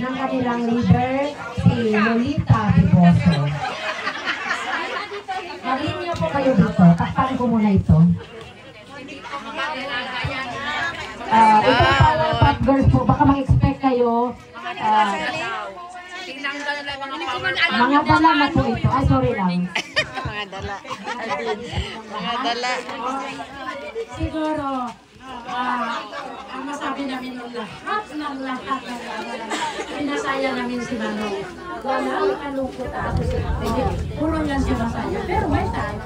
ng kanilang leader, si Lolita Biboso. Maging niyo po kayo dito. Takpan ko muna ito. Itong Power Pop Girls po, baka mag-expect kayo. Mga dala na po ito. Ay, sorry lang. Mga dala. Mga dala. Siguro, ang masabi namin ng lahat, pinasaya namin si Manong. Walang kalungkot ako si Manong. Puro yan si masaya. Pero may time,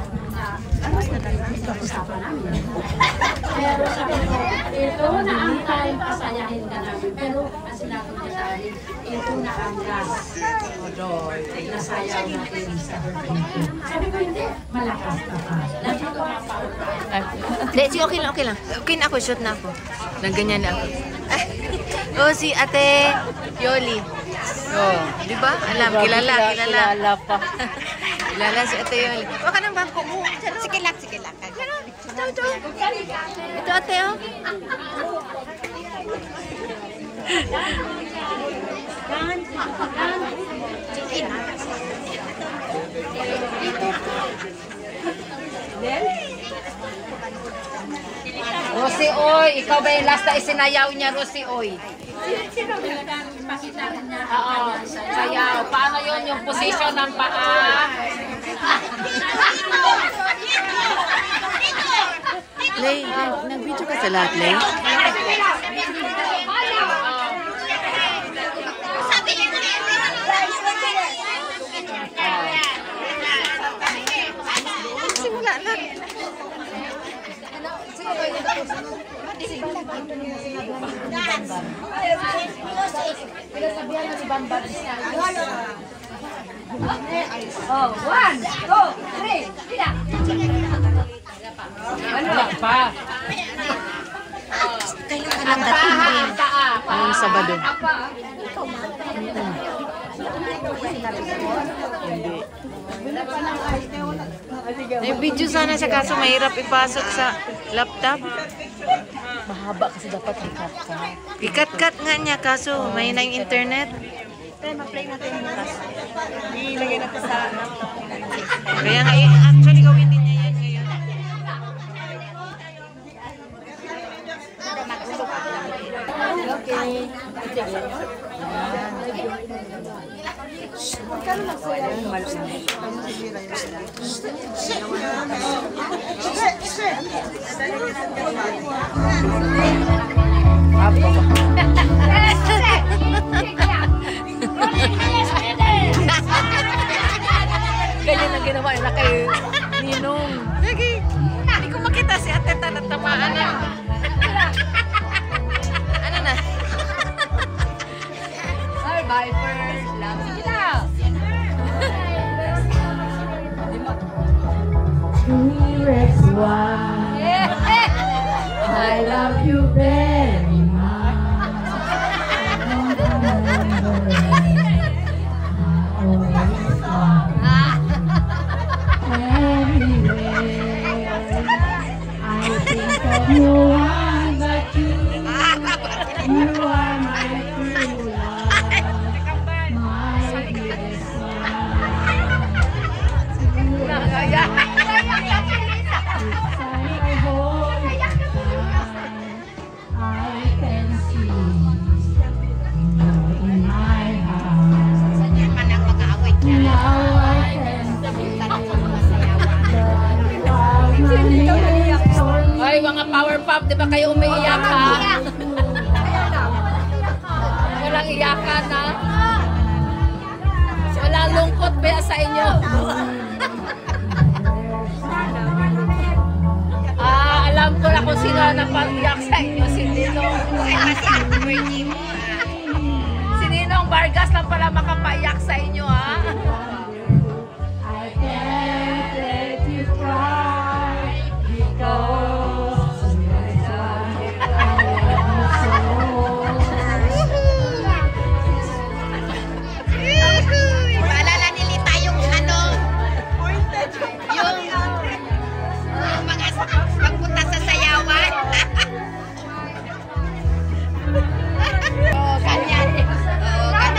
usapan namin. Pero sabi ko, ito na ang time, pasayahin ka namin. Pero, ang sinabi niya sa akin, ito na ang last. Nasayaw natin sa birthday. Sabi ko, hindi, malakas ka pa. Lagi ko Hindi, okay lang, okay lang. Okay na ako, shoot na ako. Nagganyan na ako. Oh, si Ate Yoli. Oh, di ba? Alam, kilala. Kilala pa. Kilala si Ate Yoli. Baka nang bangko mo. Sige lang. Ito. Ito, Ate, oh. Rosie, oy, ikaw ba yung last na isinayaw niya, Rosie, oy? Sino ipakita rin niya? Oo, sayaw. Paano yun yung position ng paa? Lay, nag-video ka sa lahat, Lay? Simula na. Oh, 1, 2, 3, pila. Ano pa? Kailangan lang dating din. Ngayong Sabado. May video sana siya kaso mahirap ipasok sa laptop. Mahaba kasi dapat ikat-kat. Ikat-kat nga niya kaso may na yung internet. Tayo, ma-play natin bukas. Ilagay natin sa laptop. Kaya nga, actually gawin din niya yan ngayon. Okay. Ganyan ang ginawa nila kay Ninong. Lagi, hindi ko makita si ate tamaan na. Ano na? Survivors, love sila. I love you very much. I think of no one but you. You are my true love, my dearest I can see in my heart. Now I can Ay, mga power pop, di ba kayo umiiyak ha? Walang iyakan ha? Walang lungkot ba sa inyo? Alam ko na kung sino ang napag-iyak sa inyo. Si Ninong. Si Ninong Vargas lang pala makapaiyak sa inyo ha? I can't let you cry because Paalala ni Lita yung ano? Yung mga pagpunta sa sayawan. Oh, ganyan. Oh, ganyan.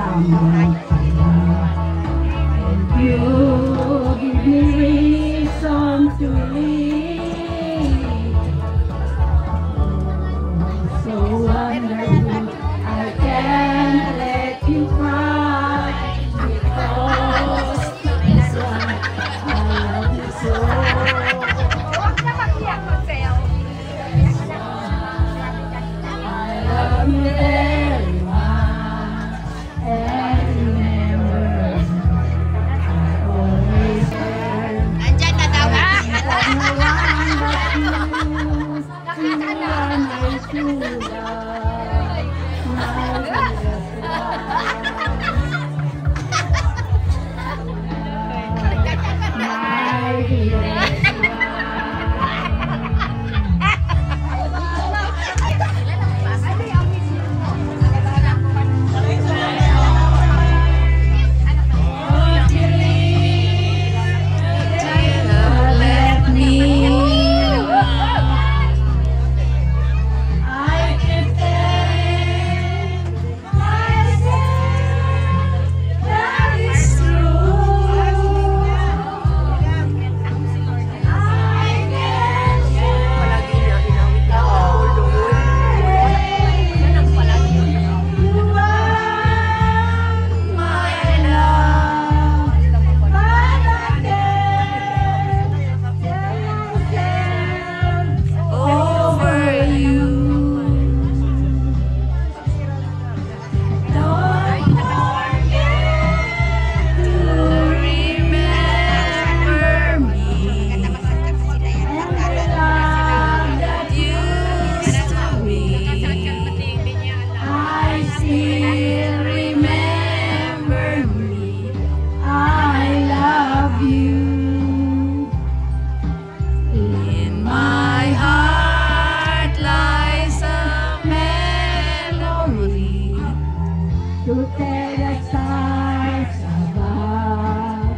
someone I love. And you give me reason to live. So wonderful, I can't let you cry because this one I love you so. I love you very much, and remember, I always care. Nandyan na daw. Look at the stars above.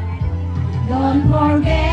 Don't forget.